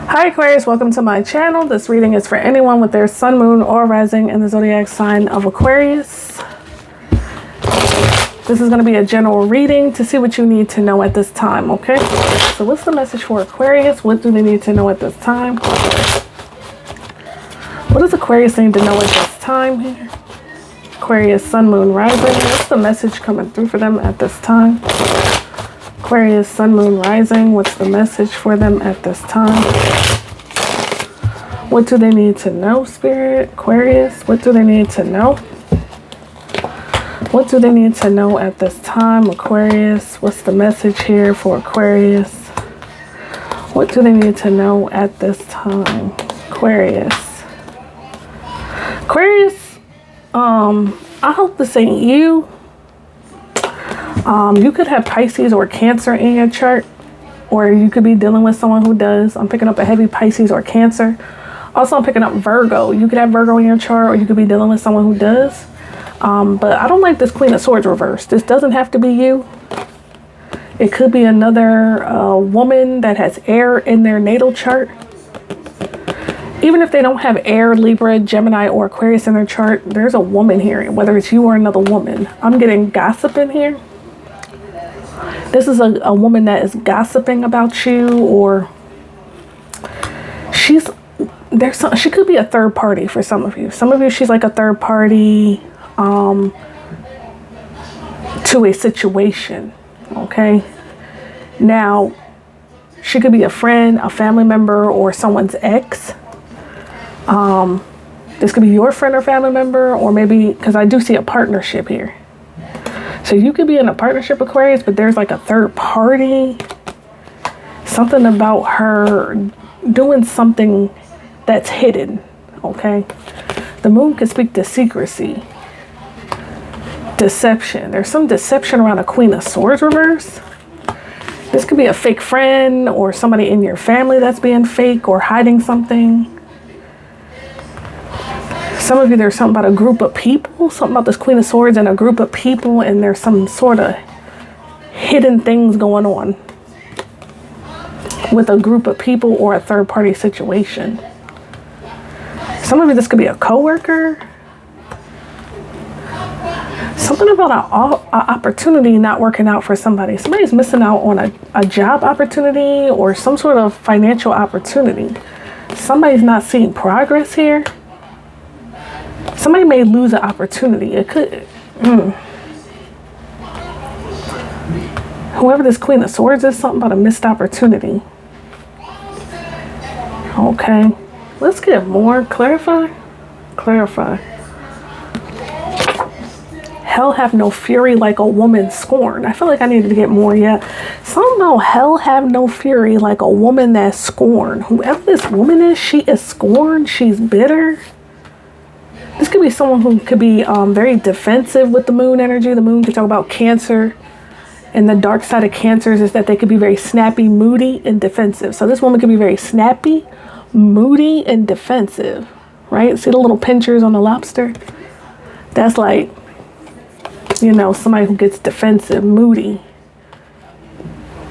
Hi Aquarius, welcome to my channel. This reading is for anyone with their sun, moon, or rising in the zodiac sign of Aquarius. This is going to be a general reading to see what you need to know at this time, okay? So what's the message for Aquarius? What do they need to know at this time? What does Aquarius need to know at this time here? Aquarius, sun, moon, rising. What's the message coming through for them at this time? Aquarius, sun, moon, rising. What's the message for them at this time? What do they need to know, Spirit? Aquarius, what do they need to know? What do they need to know at this time, Aquarius? What's the message here for Aquarius? What do they need to know at this time, Aquarius? Aquarius, I hope this ain't you. You could have Pisces or Cancer in your chart, or you could be dealing with someone who does. I'm picking up a heavy Pisces or Cancer. Also, I'm picking up Virgo. You could have Virgo in your chart, or you could be dealing with someone who does. But I don't like this Queen of Swords reversed. This doesn't have to be you. It could be another woman that has air in their natal chart. Even if they don't have air, Libra, Gemini, or Aquarius in their chart, there's a woman here, whether it's you or another woman. I'm getting gossip in here. This is a woman that is gossiping about you, or she could be a third party for some of you. Some of you, she's like a third party to a situation, okay? Now, she could be a friend, a family member, or someone's ex. This could be your friend or family member, or maybe, because I do see a partnership here. So you could be in a partnership, Aquarius, but there's like a third party. Something about her doing something that's hidden, okay? The moon could speak to secrecy, deception. There's some deception around a Queen of Swords reverse. This could be a fake friend or somebody in your family that's being fake or hiding something. Some of you, there's something about a group of people, something about this Queen of Swords and a group of people, and there's some sort of hidden things going on with a group of people or a third party situation. Some of you, this could be a coworker. Something about an opportunity not working out for somebody. Somebody's missing out on a job opportunity or some sort of financial opportunity. Somebody's not seeing progress here. Somebody may lose an opportunity. It could. Whoever this Queen of Swords is, something about a missed opportunity. Okay. Let's get more. Clarify. Clarify. Hell have no fury like a woman scorned. I feel like I needed to get more yet. Something about hell have no fury like a woman that's scorned. Whoever this woman is, she is scorned. She's bitter. This could be someone who could be very defensive with the moon energy. The moon could talk about Cancer. And the dark side of Cancers is that they could be very snappy, moody, and defensive. So this woman could be very snappy, moody, and defensive. Right? See the little pinchers on the lobster? That's like, you know, somebody who gets defensive, moody.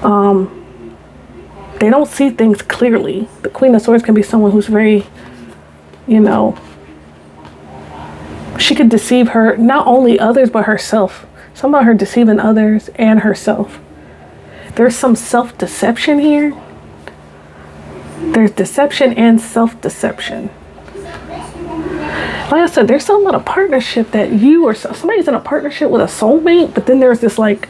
They don't see things clearly. The Queen of Swords can be someone who's very, you know, she could deceive her, not only others, but herself. Something about her deceiving others and herself. There's some self-deception here. There's deception and self-deception. Like I said, there's something about a partnership that you or somebody's in a partnership with a soulmate, but then there's this like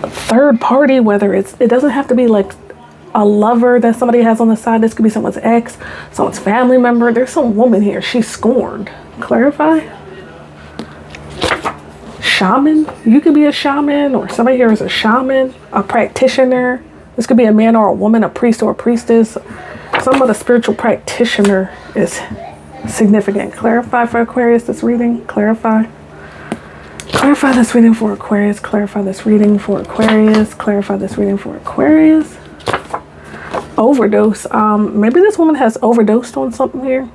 third party, whether it doesn't have to be like a lover that somebody has on the side. This could be someone's ex, someone's family member. There's some woman here. She's scorned. Clarify. Shaman. You could be a shaman, or somebody here is a shaman, a practitioner. This could be a man or a woman, a priest or a priestess. Some of the spiritual practitioner is significant. Clarify for Aquarius this reading. Clarify. Clarify this reading for Aquarius. Clarify this reading for Aquarius. Clarify this reading for Aquarius. Overdose. Maybe this woman has overdosed on something here.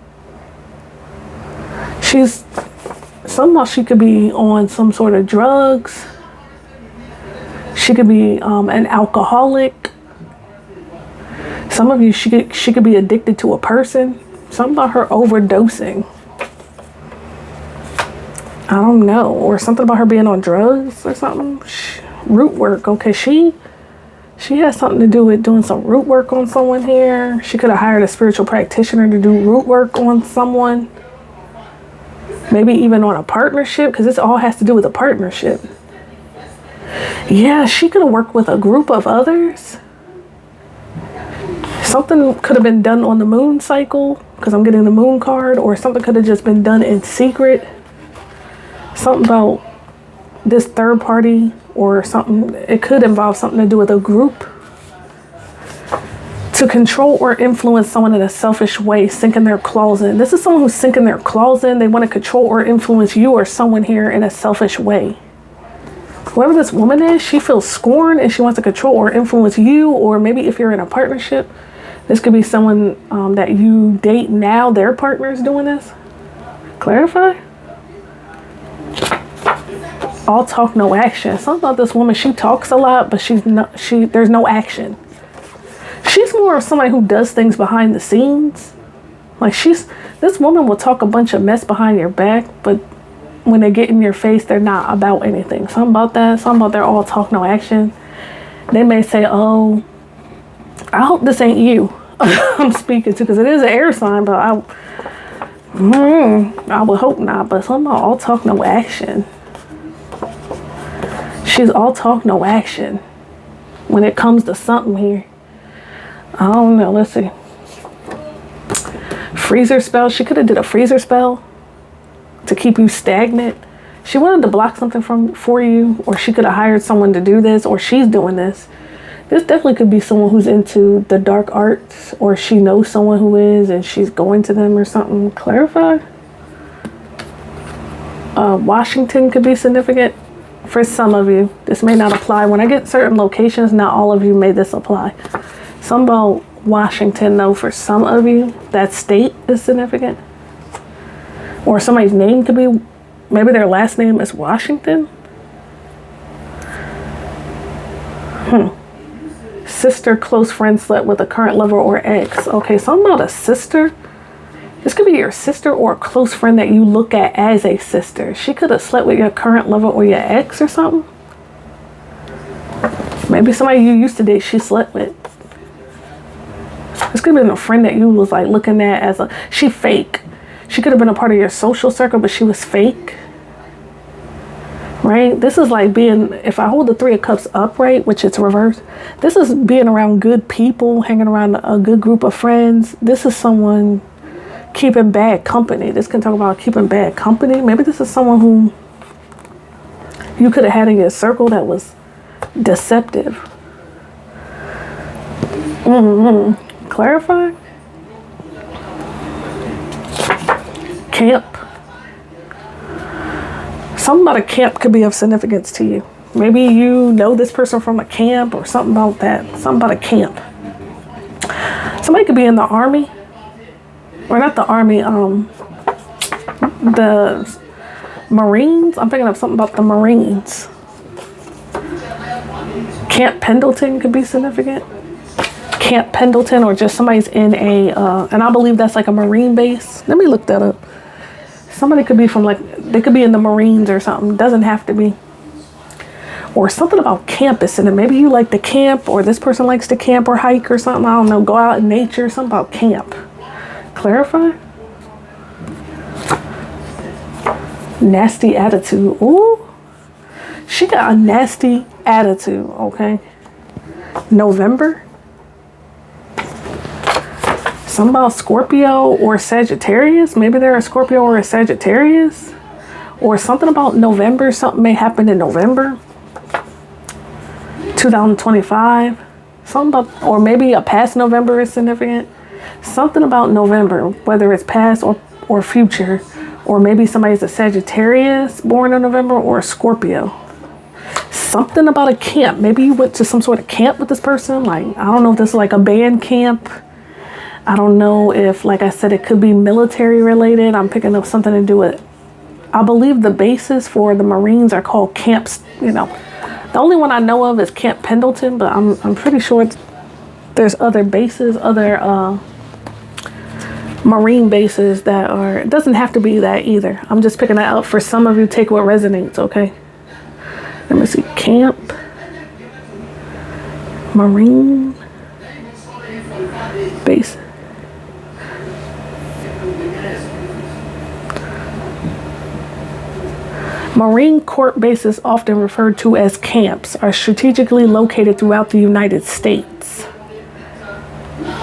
Somehow she could be on some sort of drugs. She could be an alcoholic. Some of you, she could be addicted to a person. Something about her overdosing. I don't know. Or something about her being on drugs or something. Root work. Okay, she has something to do with doing some root work on someone here. She could have hired a spiritual practitioner to do root work on someone. Maybe even on a partnership, because this all has to do with a partnership. Yeah, she could have worked with a group of others. Something could have been done on the moon cycle, because I'm getting the moon card, or something could have just been done in secret. Something about this third party or something. It could involve something to do with a group. To control or influence someone in a selfish way, sinking their claws in. This is someone who's sinking their claws in. They want to control or influence you or someone here in a selfish way. Whoever this woman is, she feels scorned and she wants to control or influence you, or maybe if you're in a partnership, this could be someone that you date now, their partner is doing this. Clarify? All talk, no action. Something about this woman, she talks a lot, but there's no action. She's more of somebody who does things behind the scenes. Like this woman will talk a bunch of mess behind your back, but when they get in your face, they're not about anything. Something about that. Something about they're all talk, no action. They may say, oh, I hope this ain't you I'm speaking to, because it is an air sign, but I would hope not. But something about all talk, no action. She's all talk, no action when it comes to something here. I don't know. Let's see. Freezer spell. She could have did a freezer spell to keep you stagnant. She wanted to block something for you, or she could have hired someone to do this, or she's doing this. This definitely could be someone who's into the dark arts, or she knows someone who is and she's going to them or something. Clarify. Washington could be significant for some of you. This may not apply. When I get certain locations, not all of you may this apply. Some about Washington, though, for some of you, that state is significant. Or somebody's name could be, maybe their last name is Washington. Sister, close friend, slept with a current lover or ex. Okay, something about a sister. This could be your sister or a close friend that you look at as a sister. She could have slept with your current lover or your ex or something. Maybe somebody you used to date, she slept with. This could have been a friend that you was like looking at as she fake. She could have been a part of your social circle, but she was fake. Right? This is like being, if I hold the Three of Cups upright, which it's reversed, this is being around good people, hanging around a good group of friends. This is someone keeping bad company. This can talk about keeping bad company. Maybe this is someone who you could have had in your circle that was deceptive. Clarify? Camp. Something about a camp could be of significance to you. Maybe you know this person from a camp or something about that. Something about a camp. Somebody could be in the army. Or not the army, the Marines. I'm thinking of something about the Marines. Camp Pendleton could be significant. Camp Pendleton, or just somebody's in a, and I believe that's like a Marine base. Let me look that up. Somebody could be from they could be in the Marines or something. Doesn't have to be. Or something about campus, and maybe you like to camp, or this person likes to camp or hike or something. I don't know. Go out in nature. Something about camp. Clarify. Nasty attitude. Ooh. She got a nasty attitude, okay? November. Something about Scorpio or Sagittarius. Maybe they're a Scorpio or a Sagittarius. Or something about November. Something may happen in November 2025. Something about, or maybe a past November is significant. Something about November, whether it's past or future. Or maybe somebody's a Sagittarius born in November, or a Scorpio. Something about a camp. Maybe you went to some sort of camp with this person. Like, I don't know if this is like a band camp. I don't know if, like I said, it could be military related. I'm picking up something to do with, I believe the bases for the Marines are called camps. You know, the only one I know of is Camp Pendleton, but I'm pretty sure it's There's other bases, other marine bases that are, it doesn't have to be that either. I'm just picking that out for some of you. Take what resonates, okay? Let me see. Camp, marine base. Marine Corps bases, often referred to as camps, are strategically located throughout the United States.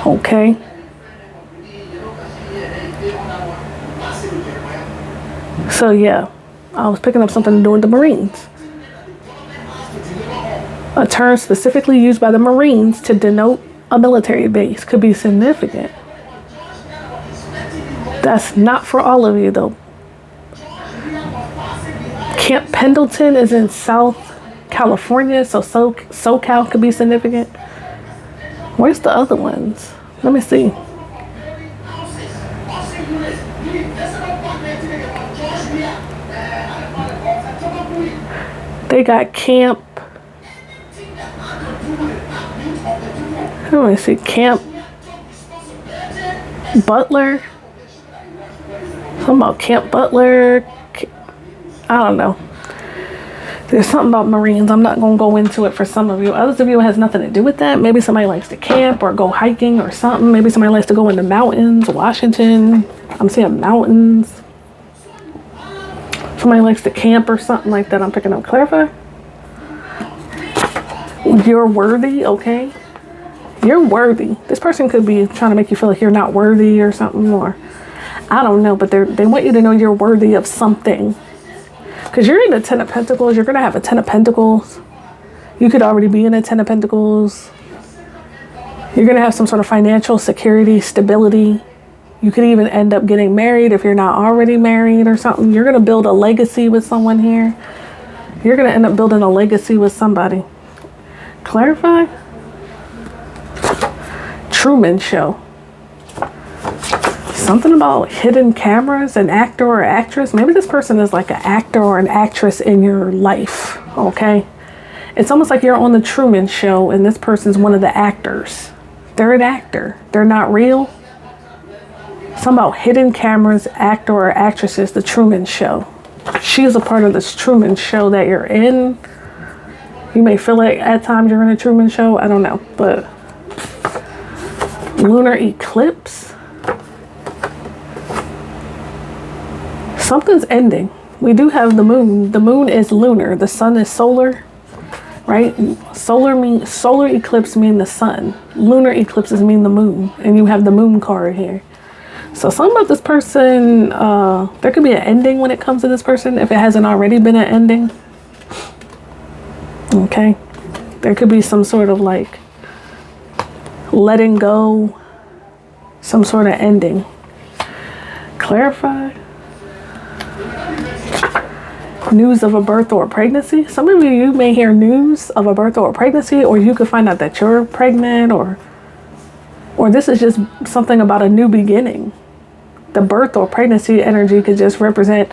Okay. So yeah, I was picking up something to do with the Marines. A term specifically used by the Marines to denote a military base could be significant. That's not for all of you though. Camp Pendleton is in South California, so SoCal could be significant. Where's the other ones? Let me see. They got Camp. Let me see. Camp Butler. Something about Camp Butler. I don't know. There's something about Marines. I'm not going to go into it for some of you. Others of you, it has nothing to do with that. Maybe somebody likes to camp or go hiking or something. Maybe somebody likes to go in the mountains, Washington. I'm seeing mountains. Somebody likes to camp or something like that. I'm picking up. Clarify. You're worthy, okay? You're worthy. This person could be trying to make you feel like you're not worthy or something, or I don't know, but they want you to know you're worthy of something. Because you're in the Ten of Pentacles. You're going to have a Ten of Pentacles. You could already be in a Ten of Pentacles. You're going to have some sort of financial security, stability. You could even end up getting married if you're not already married or something. You're going to build a legacy with someone here. You're going to end up building a legacy with somebody. Clarify. Truman Show. Something about hidden cameras, an actor or actress. Maybe this person is like an actor or an actress in your life, okay? It's almost like you're on the Truman Show and this person's one of the actors. They're an actor. They're not real. Something about hidden cameras, actor or actresses, the Truman Show. She's a part of this Truman Show that you're in. You may feel like at times you're in a Truman Show. I don't know, but lunar eclipse. Something's ending. We do have the moon. The moon is lunar. The sun is solar, right? Solar eclipse mean the sun. Lunar eclipses mean the moon. And you have the moon card here. So something about this person, there could be an ending when it comes to this person if it hasn't already been an ending. Okay. There could be some sort of like letting go, some sort of ending. Clarify. News of a birth or a pregnancy. Some of you may hear news of a birth or a pregnancy, or you could find out that you're pregnant, or this is just something about a new beginning. The birth or pregnancy energy could just represent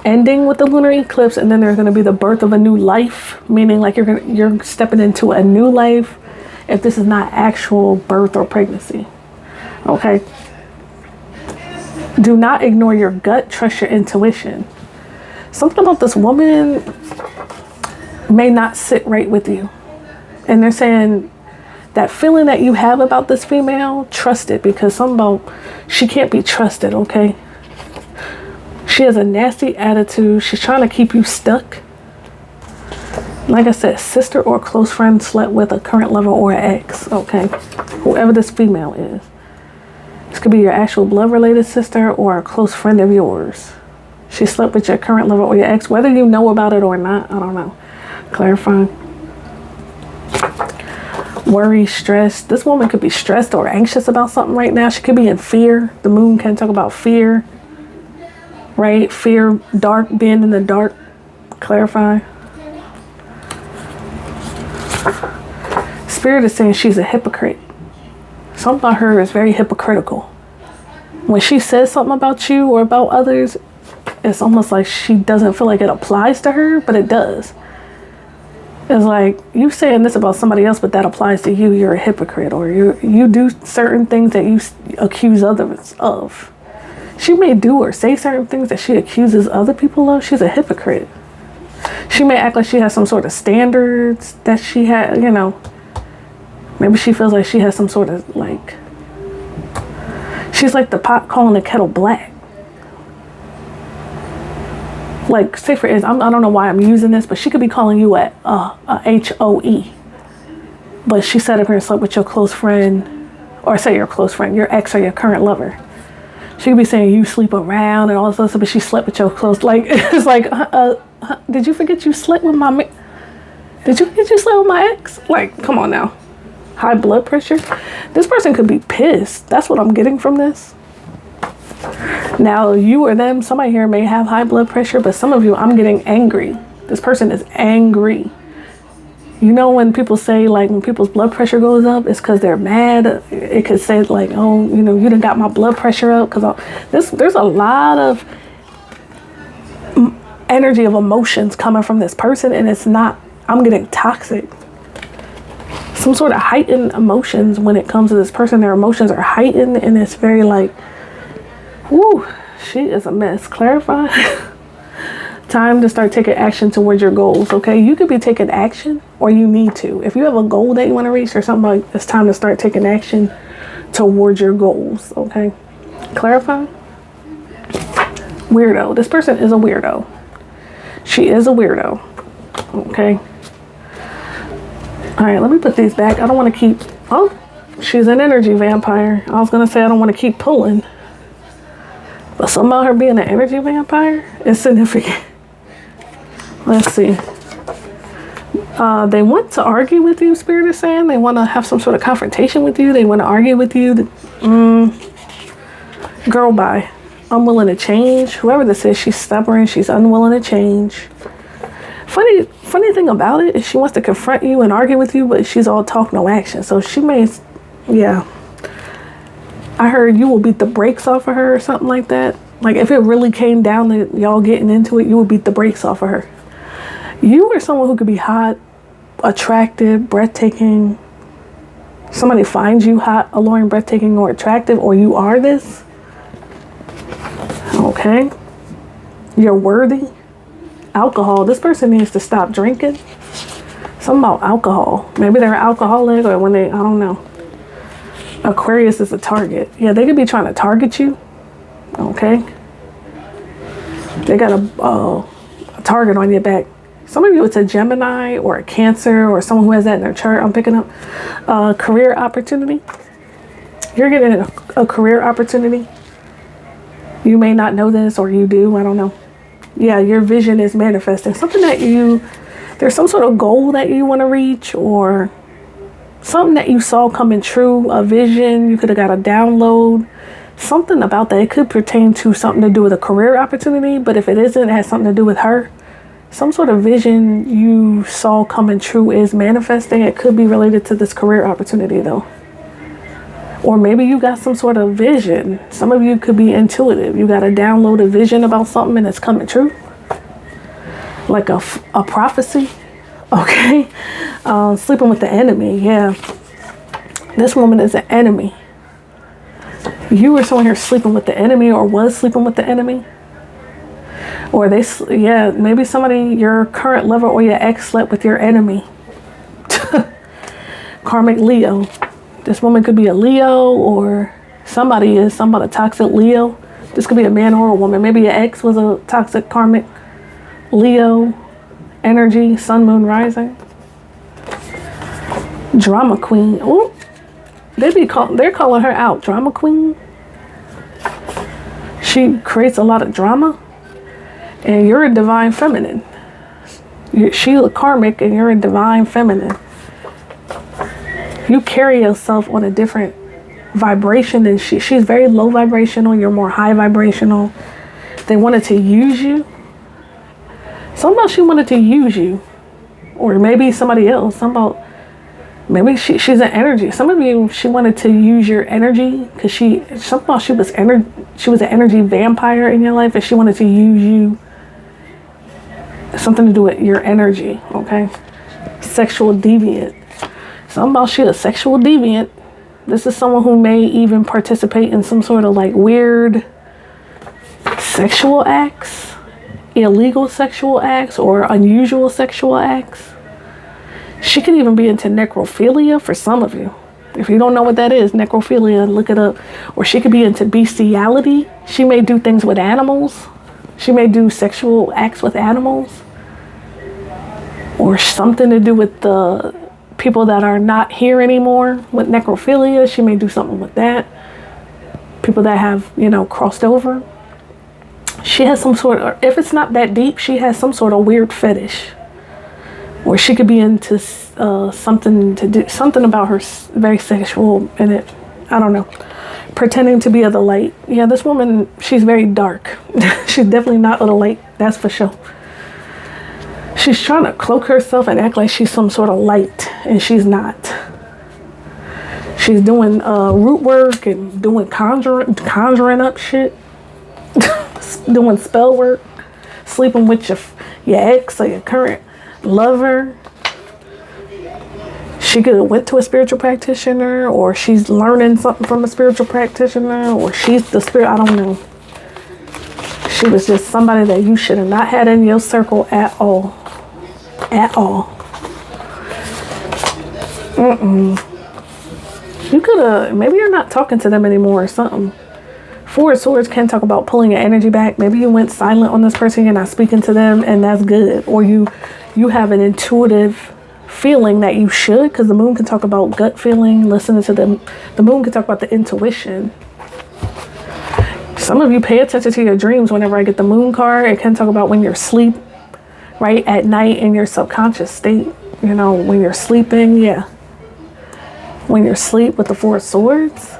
ending with the lunar eclipse, and then there's going to be the birth of a new life, meaning like you're stepping into a new life if this is not actual birth or pregnancy. Okay. Do not ignore your gut. Trust your intuition. Something about this woman may not sit right with you. And they're saying that feeling that you have about this female, trust it, because something about she can't be trusted, okay? She has a nasty attitude. She's trying to keep you stuck. Like I said, sister or close friend slept with a current lover or an ex, okay? Whoever this female is. This could be your actual blood-related sister or a close friend of yours. She slept with your current lover or your ex, whether you know about it or not, I don't know. Clarifying. Worry, stress. This woman could be stressed or anxious about something right now. She could be in fear. The moon can talk about fear, right? Fear, dark, being in the dark. Clarify. Spirit is saying she's a hypocrite. Something about her is very hypocritical. When she says something about you or about others, it's almost like she doesn't feel like it applies to her, but it does. It's like you saying this about somebody else, but that applies to you. You're a hypocrite, or you do certain things that you accuse others of. She may do or say certain things that she accuses other people of. She's a hypocrite. She may act like she has some sort of standards that she had, you know. Maybe she feels like she has some sort of like, she's like the pot calling the kettle black. Like, say for instance, I don't know why I'm using this, but she could be calling you a HOE. But she sat up here and slept with your close friend, or say your close friend, your ex or your current lover. She could be saying you sleep around and all this stuff, but she slept with your close, like, it's like, did you forget you slept with my, did you forget you slept with my ex? Like, come on now. High blood pressure. This person could be pissed. That's what I'm getting from this. Now, you or them, somebody here may have high blood pressure, but some of you, I'm getting angry. This person is angry. You know, when people say, like, when people's blood pressure goes up, it's because they're mad. It could say, like, oh, you know, you done got my blood pressure up. Because there's a lot of energy of emotions coming from this person, and it's not, I'm getting toxic. Some sort of heightened emotions when it comes to this person. Their emotions are heightened, and it's very like, whoo, she is a mess. Clarify. Time to start taking action towards your goals, okay? You could be taking action, or you need to. If you have a goal that you want to reach or something, like, it's time to start taking action towards your goals, okay? Clarify. Weirdo. This person is a weirdo. She is a weirdo, okay? All right, let me put these back. I don't want to keep, oh, she's an energy vampire. I was going to say I don't want to keep pulling. But something about her being an energy vampire is significant. Let's see. They want to argue with you, Spirit is saying. They want to have some sort of confrontation with you. They want to argue with you. Girl, bye. Unwilling to change. Whoever this is, she's stubborn. She's unwilling to change. Funny thing about it is she wants to confront you and argue with you, but she's all talk, no action. So she may, yeah. I heard you will beat the brakes off of her or something like that. Like, if it really came down to y'all getting into it, you would beat the brakes off of her. You are someone who could be hot, attractive, breathtaking. Somebody finds you hot, alluring, breathtaking, or attractive, or you are this. Okay. You're worthy. Alcohol. This person needs to stop drinking. Something about alcohol. Maybe they're alcoholic, or when they, I don't know. Aquarius is a target. Yeah, they could be trying to target you. Okay. They got a target on your back. Some of you, it's a Gemini or a Cancer or someone who has that in their chart. I'm picking up career opportunity. You're getting a career opportunity. You may not know this, or you do. I don't know. Yeah, your vision is manifesting. Something that there's some sort of goal that you want to reach, or something that you saw coming true, a vision. You could have got a download. Something about that. It could pertain to something to do with a career opportunity, but if it isn't, it has something to do with her. Some sort of vision you saw coming true is manifesting. It could be related to this career opportunity, though. Or maybe you got some sort of vision. Some of you could be intuitive. You got to download a vision about something and it's coming true. Like a prophecy. Okay. Sleeping with the enemy. Yeah. This woman is an enemy. You were someone here sleeping with the enemy, or was sleeping with the enemy. Or yeah, maybe somebody, your current lover or your ex, slept with your enemy. Karmic Leo. This woman could be a Leo, or somebody is toxic Leo. This could be a man or a woman. Maybe your ex was a toxic karmic Leo energy, sun, moon, rising. Drama queen. Oh, they're calling her out. Drama queen. She creates a lot of drama. And you're a divine feminine. She's a karmic and you're a divine feminine. You carry yourself on a different vibration than she's very low vibrational. You're more high vibrational. They wanted to use you. Somehow she wanted to use you. Or maybe somebody else. Maybe she's an energy. Some of you, she wanted to use your energy because she was an energy vampire in your life, and she wanted to use you. Something to do with your energy, okay? Sexual deviant. Something about she a sexual deviant. This is someone who may even participate in some sort of like weird sexual acts, illegal sexual acts, or unusual sexual acts. She could even be into necrophilia for some of you. If you don't know what that is, necrophilia, look it up. Or she could be into bestiality. She may do things with animals. She may do sexual acts with animals. Or something to do with the people that are not here anymore. With necrophilia, she may do something with that. People that have, you know, crossed over. She has some sort of, if it's not that deep, she has some sort of weird fetish. Or she could be into something to do, something about her very sexual in it. I don't know. Pretending to be of the light. Yeah, this woman, she's very dark. She's definitely not of the light, that's for sure. She's trying to cloak herself and act like she's some sort of light, and she's not. She's doing root work and doing conjuring up shit. Doing spell work. Sleeping with your ex or your current lover. She could have went to a spiritual practitioner, or she's learning something from a spiritual practitioner, or she's the spirit, I don't know. She was just somebody that you should have not had in your circle at all. At all. You could have, maybe you're not talking to them anymore or something. Four of Swords can talk about pulling your energy back. Maybe you went silent on this person, you're not speaking to them, and that's good. Or you have an intuitive feeling that you should, because the moon can talk about gut feeling, listening to them. The moon can talk about the intuition. Some of you pay attention to your dreams whenever I get the moon card. It can talk about when you're asleep, right, at night in your subconscious state. You know, when you're sleeping, yeah. When you're asleep with the Four of Swords,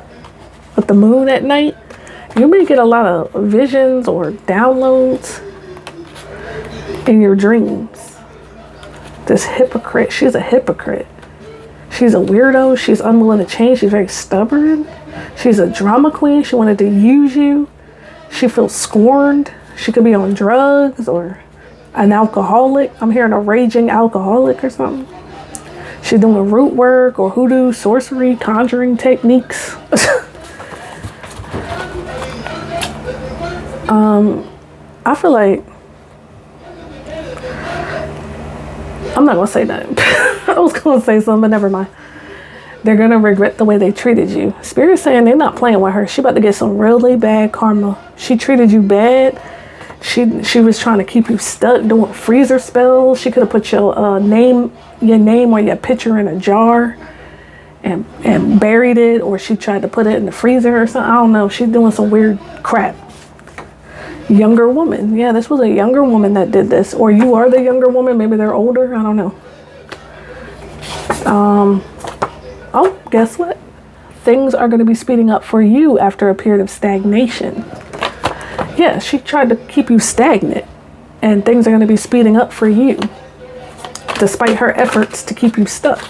with the moon at night, you may get a lot of visions or downloads in your dreams. This hypocrite, she's a hypocrite. She's a weirdo. She's unwilling to change. She's very stubborn. She's a drama queen. She wanted to use you. She feels scorned. She could be on drugs or an alcoholic. I'm hearing a raging alcoholic or something. She's doing root work or hoodoo, sorcery, conjuring techniques. I feel like I'm not gonna say that. I was gonna say something, but never mind. They're gonna regret the way they treated you. Spirit's saying they're not playing with her. She about to get some really bad karma. She treated you bad. She was trying to keep you stuck doing freezer spells. She could have put your name or your picture in a jar and buried it, or she tried to put it in the freezer or something. I don't know. She's doing some weird crap. Younger woman. Yeah, this was a younger woman that did this. Or you are the younger woman. Maybe they're older. I don't know. Oh, guess what? Things are going to be speeding up for you after a period of stagnation. Yeah, she tried to keep you stagnant. And things are going to be speeding up for you. Despite her efforts to keep you stuck.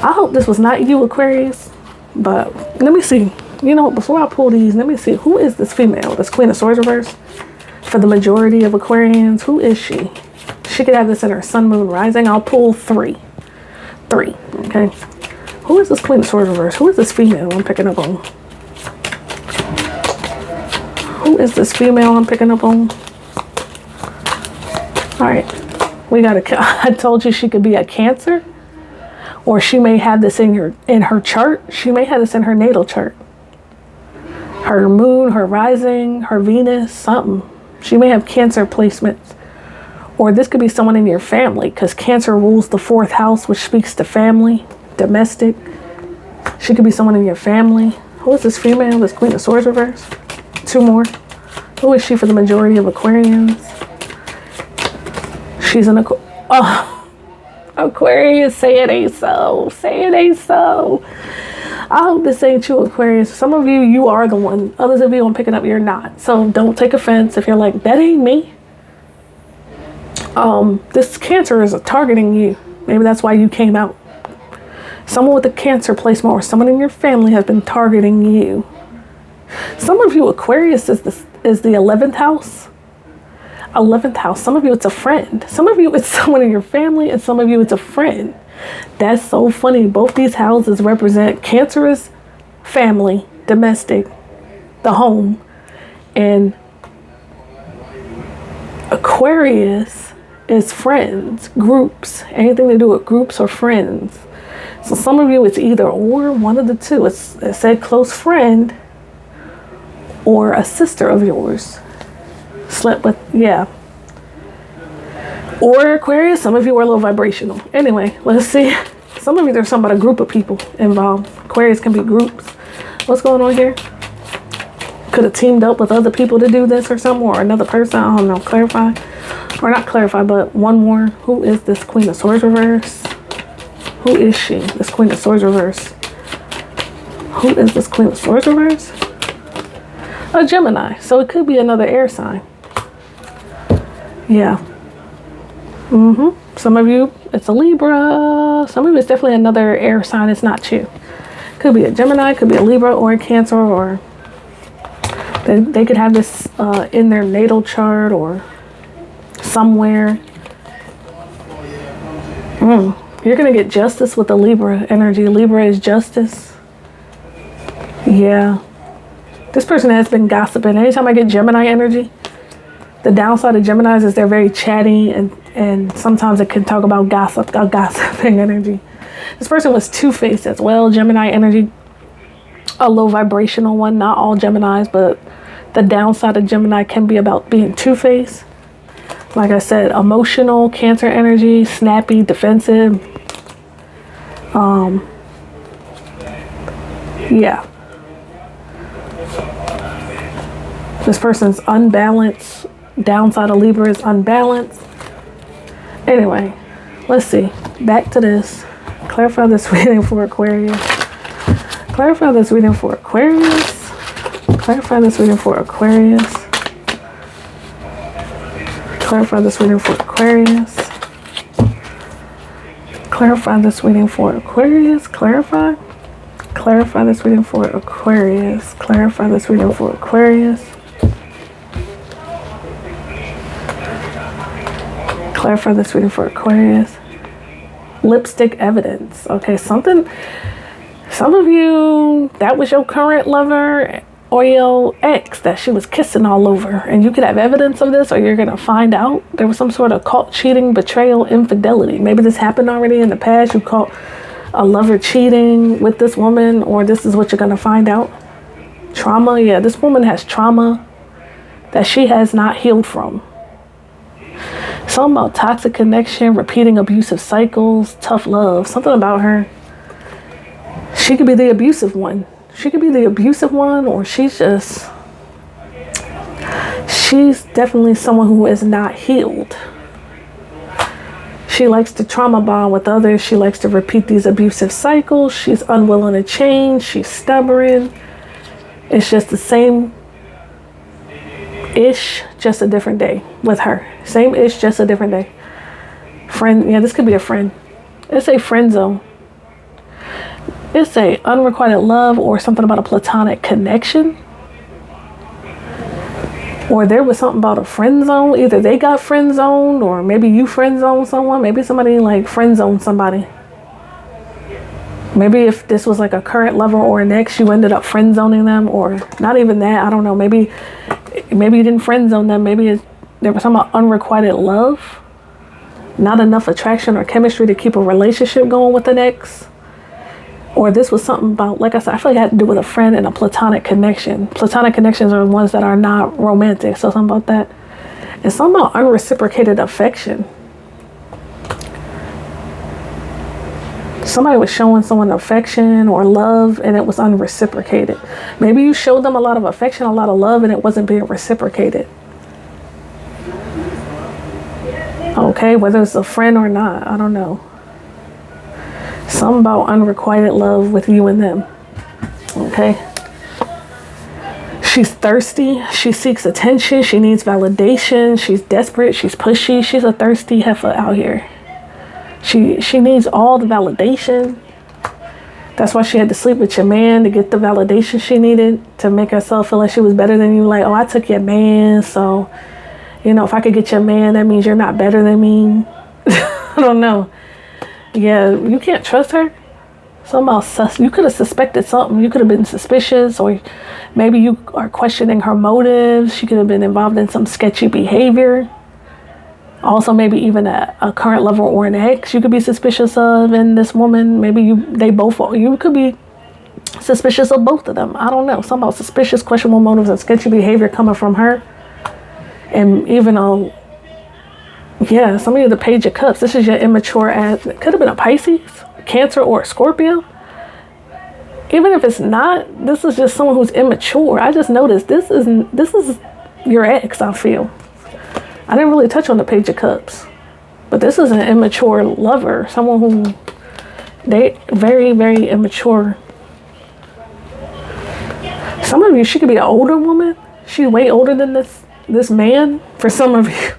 I hope this was not you, Aquarius. But let me see. You know, before I pull these, let me see. Who is this female? This Queen of Swords reverse? For the majority of Aquarians, who is she? She could have this in her sun, moon, rising. I'll pull three. Okay. Who is this Queen of Swords reverse? Who is this female I'm picking up on? Who is this female I'm picking up on? All right. We got I told you she could be a Cancer. Or she may have this in her chart. She may have this in her natal chart. Her moon, her rising, her Venus, something. She may have Cancer placements. Or this could be someone in your family, because Cancer rules the 4th house, which speaks to family, domestic. She could be someone in your family. Who is this female? This Queen of Swords reverse? 2 more. Who is she for the majority of Aquarians? She's an Aquarius, say it ain't so. Say it ain't so. I hope this ain't you, Aquarius. Some of you, you are the one. Others of you, I'm picking up, you're not. So don't take offense if you're like, that ain't me. This Cancer is targeting you. Maybe that's why you came out. Someone with a Cancer placement or someone in your family has been targeting you. Some of you, Aquarius is the 11th house. 11th house. Some of you, it's a friend. Some of you, it's someone in your family, and some of you, it's a friend. That's so funny. Both these houses represent Cancerous, family, domestic, the home, and Aquarius is friends, groups, anything to do with groups or friends. So some of you, it's either or, one of the two. It said close friend or a sister of yours. Slept with, yeah. Or Aquarius, some of you are a little vibrational. Anyway, let's see. Some of you, there's something about a group of people involved. Aquarius can be groups. What's going on here? Could have teamed up with other people to do this or something, or another person. I don't know. Clarify. Or not clarify, but one more. Who is this Queen of Swords reverse? Who is she? This Queen of Swords reverse. Who is this Queen of Swords reverse? A Gemini. So it could be another air sign. Yeah. Some of you, it's a Libra. Some of you, it's definitely another air sign. It's not you. Could be a Gemini, could be a Libra or a Cancer, or they could have this in their natal chart or somewhere. You're going to get justice with the Libra energy. Libra is justice. Yeah. This person has been gossiping. Anytime I get Gemini energy, the downside of Geminis is they're very chatty, and sometimes it can talk about gossiping energy. This person was two-faced as well. Gemini energy, a low vibrational one. Not all Geminis, but the downside of Gemini can be about being two-faced. Like I said, emotional, Cancer energy, snappy, defensive. Yeah. This person's unbalanced. Downside of Libra is unbalanced. Anyway, let's see. Back to this. Clarify this reading for Aquarius. Clarify this reading for Aquarius. Clarify this reading for Aquarius. Clarify this reading for Aquarius. Clarify this reading for Aquarius. Clarify. Clarify this reading for Aquarius. Clarify this reading for Aquarius. Clarify this reading for Aquarius. Lipstick evidence. Okay, some of you, that was your current lover or your ex that she was kissing all over, and you could have evidence of this, or you're gonna find out there was some sort of caught cheating, betrayal, infidelity. Maybe this happened already in the past. You caught a lover cheating with this woman, or this is what you're gonna find out. Trauma. Yeah, this woman has trauma that she has not healed from. Something about toxic connection, repeating abusive cycles, tough love. Something about her. She could be the abusive one. She could be the abusive one, or she's definitely someone who is not healed. She likes to trauma bond with others. She likes to repeat these abusive cycles. She's unwilling to change. She's stubborn. It's just the same ish, just a different day with her. Same ish, just a different day. Friend, yeah, this could be a friend. It's a friend zone. It's a unrequited love, or something about a platonic connection. Or there was something about a friend zone. Either they got friend zoned, or maybe you friend zoned someone. Maybe somebody like friend zoned somebody. Maybe if this was like a current lover or an ex, you ended up friend zoning them, or not even that. I don't know. Maybe you didn't friend zone them. Maybe there was some unrequited love, not enough attraction or chemistry to keep a relationship going with an ex. Or this was something about, like I said, I feel like it had to do with a friend and a platonic connection. Platonic connections are the ones that are not romantic. So something about that. And something about unreciprocated affection. Somebody was showing someone affection or love, and it was unreciprocated. Maybe you showed them a lot of affection, a lot of love, and it wasn't being reciprocated. Okay, whether it's a friend or not, I don't know. Something about unrequited love with you and them. Okay. She's thirsty. She seeks attention. She needs validation. She's desperate. She's pushy. She's a thirsty heifer out here. She needs all the validation. That's why she had to sleep with your man, to get the validation she needed, to make herself feel like she was better than you. Like, oh, I took your man, so You know, if I could get your man, that means you're not better than me. I don't know. Yeah, you can't trust her. Somehow you could have suspected something. You could have been suspicious, or maybe you are questioning her motives. She could have been involved in some sketchy behavior. Also, maybe even a current lover or an ex you could be suspicious of in this woman. Maybe you could be suspicious of both of them. I don't know. Somehow suspicious, questionable motives, and sketchy behavior coming from her. And even some of you, the Page of Cups. This is your immature ass. It could have been a Pisces, Cancer, or a Scorpio. Even if it's not, this is just someone who's immature. I just noticed this is your ex, I feel. I didn't really touch on the Page of Cups, but this is an immature lover. Someone who they very, very immature. Some of you, she could be an older woman. She's way older than this man. For some of you,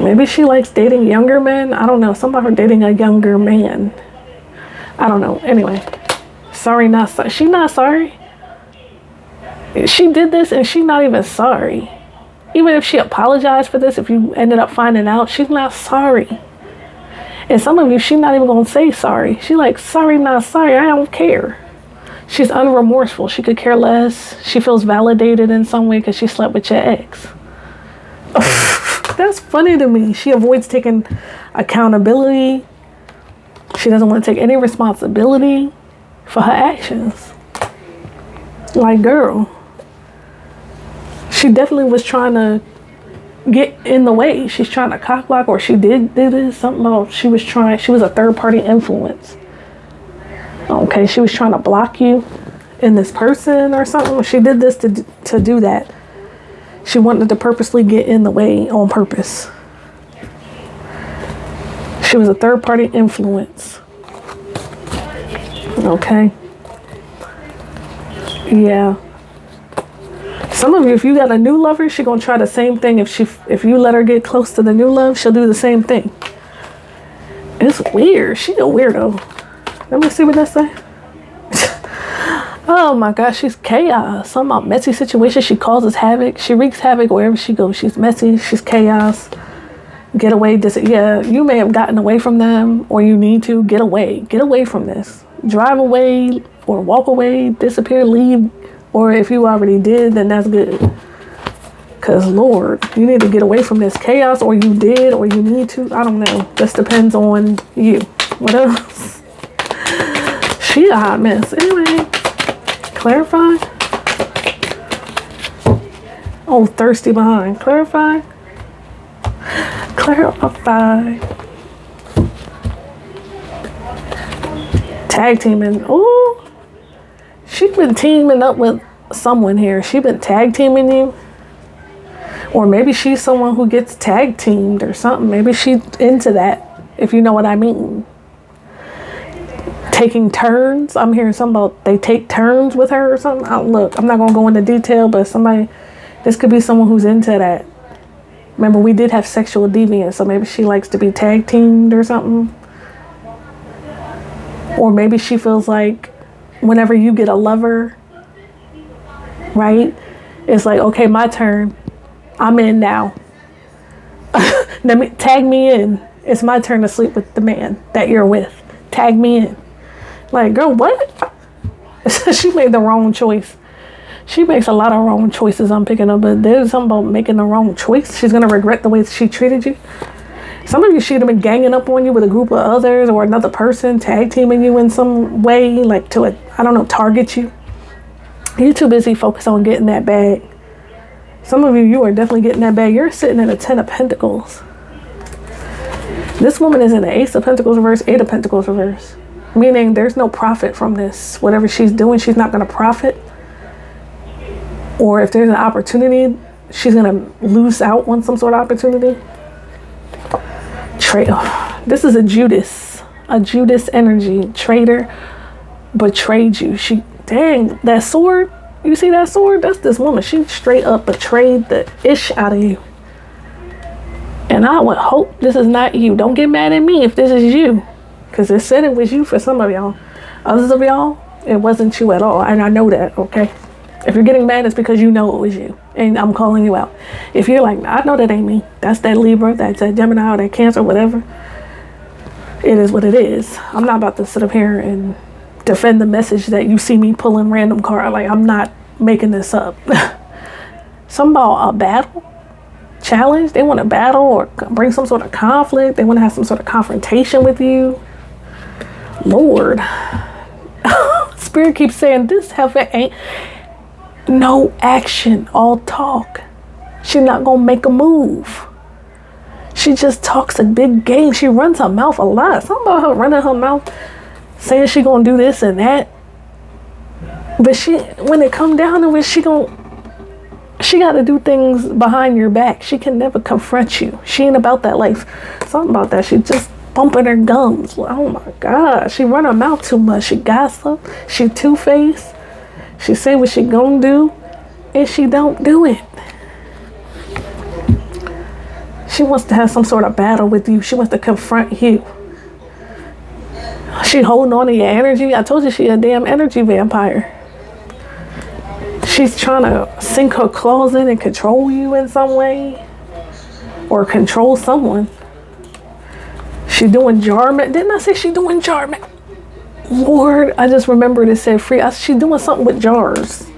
maybe she likes dating younger men. I don't know. Some of her dating a younger man. I don't know. Anyway, sorry, not sorry. She not sorry. She did this and she's not even sorry. Even if she apologized for this, if you ended up finding out, she's not sorry. And some of you, she's not even going to say sorry. She like, sorry, not sorry. I don't care. She's unremorseful. She could care less. She feels validated in some way because she slept with your ex. That's funny to me. She avoids taking accountability. She doesn't want to take any responsibility for her actions. Like, girl, she definitely was trying to get in the way. She's trying to cock block, or she did this. Something else. She was a third party influence. Okay, she was trying to block you in this person or something. She did this to do that. She wanted to purposely get in the way on purpose. She was a third party influence. Okay. Yeah. Some of you, if you got a new lover, she gonna try the same thing. If you let her get close to the new love, she'll do the same thing. It's weird. She a weirdo. Let me see what that say. Oh my gosh, she's chaos. Some messy situation. She causes havoc. She wreaks havoc wherever she goes. She's messy. She's chaos. Get away. Yeah, you may have gotten away from them, or you need to get away. Get away from this. Drive away or walk away, disappear, leave. Or if you already did, then that's good. Because, Lord, you need to get away from this chaos, or you did, or you need to. I don't know. This depends on you. What else? She a hot mess. Anyway, clarify. Oh, thirsty behind. Clarify. Clarify. Tag teaming. Oh. She's been teaming up with someone here. She's been tag teaming you. Or maybe she's someone who gets tag teamed or something. Maybe she's into that, if you know what I mean. Taking turns. I'm hearing something about they take turns with her or something. Look, I'm not going to go into detail, but this could be someone who's into that. Remember, we did have sexual deviance, so maybe she likes to be tag teamed or something. Or maybe she feels like whenever you get a lover, right? It's like, okay, my turn. I'm in now. Tag me in. It's my turn to sleep with the man that you're with. Tag me in. Like, girl, what? She made the wrong choice. She makes a lot of wrong choices I'm picking up, but there's something about making the wrong choice. She's going to regret the way she treated you. Some of you, she'd have been ganging up on you with a group of others or another person, tag teaming you in some way, like to, target you. You're too busy focused on getting that bag. Some of you are definitely getting that bag. You're sitting in a 10 of Pentacles. This woman is in the Ace of Pentacles reverse, 8 of Pentacles reverse. Meaning there's no profit from this. Whatever she's doing, she's not going to profit. Or if there's an opportunity, she's going to lose out on some sort of opportunity. This is a Judas energy. Traitor betrayed you. Dang, that sword, you see that sword? That's this woman. She straight up betrayed the ish out of you. And I would hope this is not you. Don't get mad at me if this is you, because it said it was you for some of y'all. Others of y'all, it wasn't you at all, and I know that. Okay, If you're getting mad, it's because you know it was you, and I'm calling you out. If you're like, I know that ain't me, that's that Libra, that's that Gemini, or that Cancer, whatever, it is what it is. I'm not about to sit up here and defend the message that you see me pulling random cards. Like, I'm not making this up. Something about a battle, challenge. They want to battle or bring some sort of conflict. They want to have some sort of confrontation with you. Lord. Spirit keeps saying this heifer ain't no action, all talk. She's not gonna make a move. She just talks a big game. She runs her mouth a lot. Something about her running her mouth, saying she gonna do this and that. But when it come down to it, she gotta do things behind your back. She can never confront you. She ain't about that life. Something about that. She just bumping her gums. Oh my God. She run her mouth too much. She gossip. She two-faced. She say what she gonna do, and she don't do it. She wants to have some sort of battle with you. She wants to confront you. She holding on to your energy. I told you she a damn energy vampire. She's trying to sink her claws in and control you in some way, or control someone. She doing jarment. Didn't I say she doing jarment? Lord, I just remembered it said free. She doing something with jars.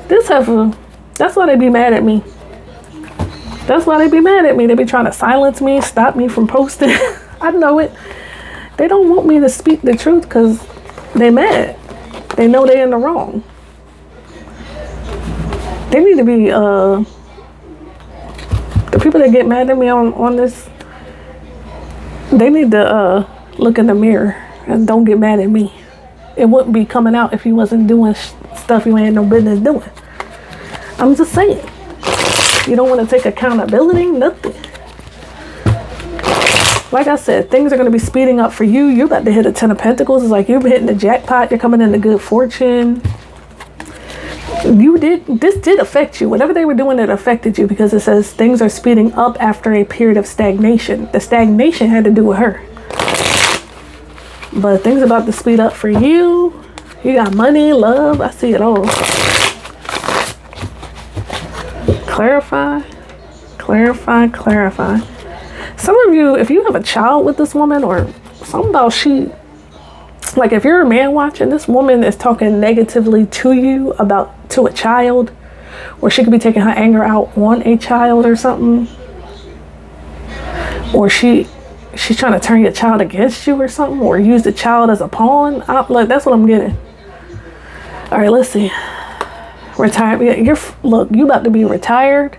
This heifer, that's why they be mad at me. That's why they be mad at me. They be trying to silence me, stop me from posting. I know it. They don't want me to speak the truth because they mad. They know they in the wrong. They need to be, the people that get mad at me on this, they need to look in the mirror and don't get mad at me. It wouldn't be coming out if you wasn't doing stuff you ain't no business doing. I'm just saying. You don't want to take accountability, nothing. Like I said, things are going to be speeding up for you. You're about to hit a 10 of Pentacles. It's like you're hitting the jackpot. You're coming into good fortune. This did affect you. Whatever they were doing, it affected you, because it says things are speeding up after a period of stagnation. The stagnation had to do with her. But things about to speed up for you. You got money, love. I see it all. Clarify, clarify, clarify. Some of you, if you have a child with this woman, or something about like if you're a man watching, this woman is talking negatively to you to a child, or she could be taking her anger out on a child or something. Or she's trying to turn your child against you or something, or use the child as a pawn. Like, that's what I'm getting. All right, let's see. Retire. Look, you about to be retired.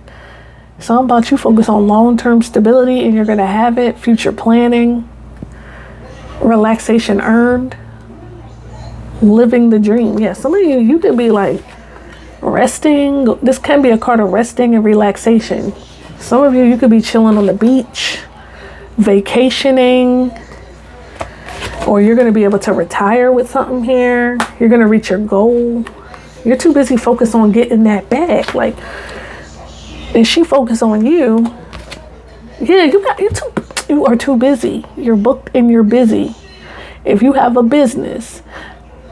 Something about you focus on long-term stability, and you're going to have it. Future planning. Relaxation earned. Living the dream. Yeah, some of you could be like resting. This can be a card of resting and relaxation. Some of you could be chilling on the beach, vacationing, or you're going to be able to retire with something here. You're going to reach your goal. You're too busy focused on getting that bag. Like, and she focused on you. Yeah, you are too busy. You're booked and you're busy. If you have a business,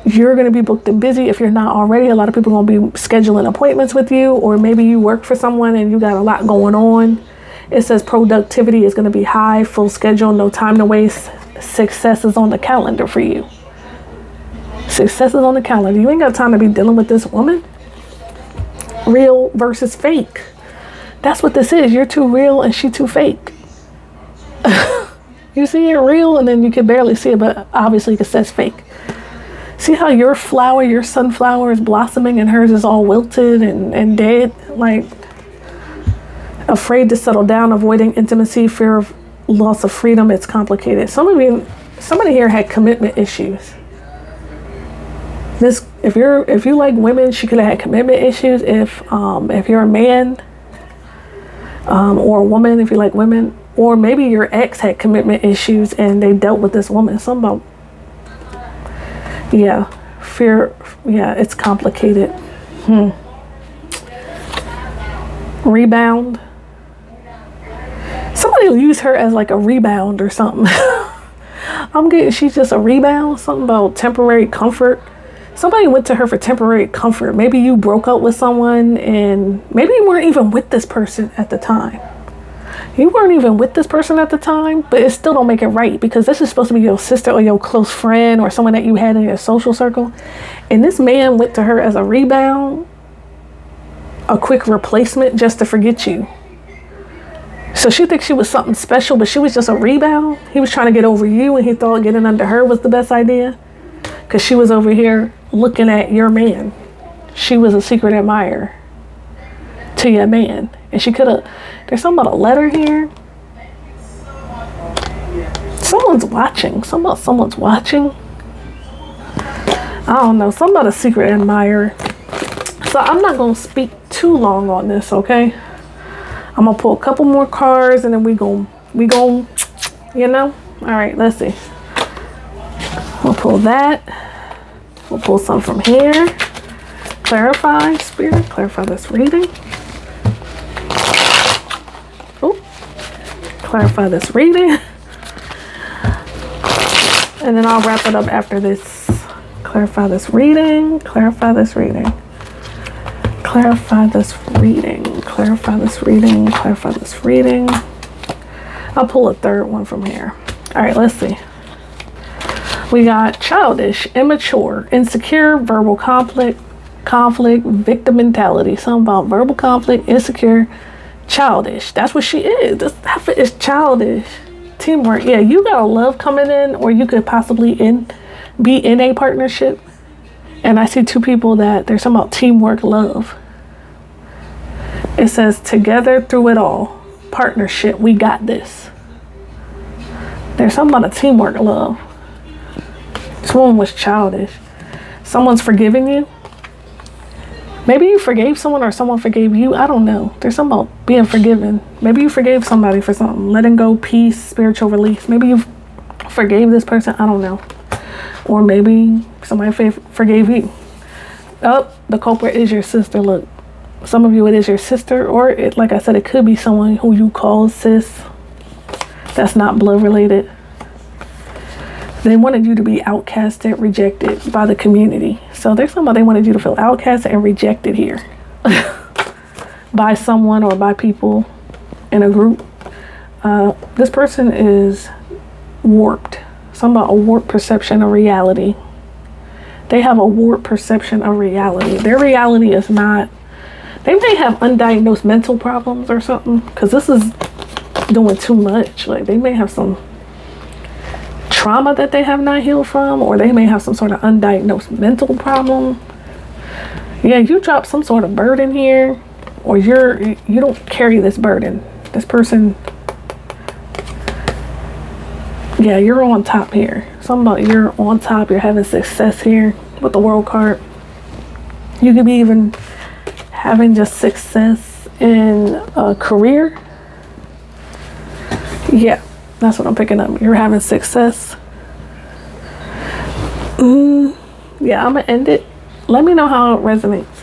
you're going to be booked and busy. If you're not already, a lot of people are going to be scheduling appointments with you, or maybe you work for someone and you got a lot going on. It says productivity is going to be high, full schedule, no time to waste. Success is on the calendar for you. Success is on the calendar. You ain't got time to be dealing with this woman. Real versus fake. That's what this is. You're too real and she too fake. You see it real, and then you can barely see it, but obviously it says fake. See how your flower, your sunflower, is blossoming and hers is all wilted and dead? Like, afraid to settle down, avoiding intimacy, fear of loss of freedom. It's complicated. Somebody here had commitment issues. If you like women, she could have had commitment issues. If you're a man, or a woman, if you like women, or maybe your ex had commitment issues and they dealt with this woman. Something about, yeah, fear. Yeah, it's complicated. Rebound. Somebody will use her as like a rebound or something. I'm getting she's just a rebound. Something about temporary comfort, Somebody went to her for temporary comfort. Maybe you broke up with someone and maybe you weren't even with this person at the time. You weren't even with this person at the time, but it still don't make it right, because this is supposed to be your sister or your close friend or someone that you had in your social circle. And this man went to her as a rebound, a quick replacement just to forget you. So she thinks she was something special, but she was just a rebound. He was trying to get over you, and he thought getting under her was the best idea, because she was over here looking at your man. She was a secret admirer to your man. And she could have, there's something about a letter here. Someone's watching. Someone's watching. I don't know. Something about a secret admirer. So I'm not going to speak too long on this, okay? I'm going to pull a couple more cards and then we gon', you know? All right, let's see. We'll pull that. We'll pull some from here. Clarify, Spirit. Clarify this reading. Clarify this reading. And then I'll wrap it up after this. Clarify this reading. Clarify this reading. Clarify this reading. Clarify this reading. Clarify this reading. I'll pull a third one from here. All right, let's see. We got childish, immature, insecure, verbal conflict, victim mentality. Something about verbal conflict, insecure, childish. That's what she is. This outfit is childish. Teamwork. Yeah, you got a love coming in, or you could possibly be in a partnership. And I see two people that there's something about teamwork, love. It says together through it all. Partnership. We got this. There's something about a teamwork, love. This woman was childish. Someone's forgiving you. Maybe you forgave someone or someone forgave you. I don't know. There's something about being forgiven. Maybe you forgave somebody for something. Letting go, peace, spiritual release. Maybe you forgave this person. I don't know. Or maybe somebody forgave you. Oh, the culprit is your sister. Look, some of you it is your sister. Or, it, like I said, it could be someone who you call sis. That's not blood related. They wanted you to be outcasted, rejected by the community. So there's somebody they wanted you to feel outcasted and rejected here by someone or by people in a group. This person is warped. Something about a warped perception of reality. They have a warped perception of reality. Their reality is not, they may have undiagnosed mental problems or something, because this is doing too much. Like, they may have some trauma that they have not healed from, or they may have some sort of undiagnosed mental problem. Yeah, you drop some sort of burden here, or you don't carry this burden. This person, yeah, you're on top here. Something about you're on top, you're having success here with the World card. You could be even having just success in a career. Yeah, that's what I'm picking up. You're having success. Yeah, I'm gonna end it. Let me know how it resonates.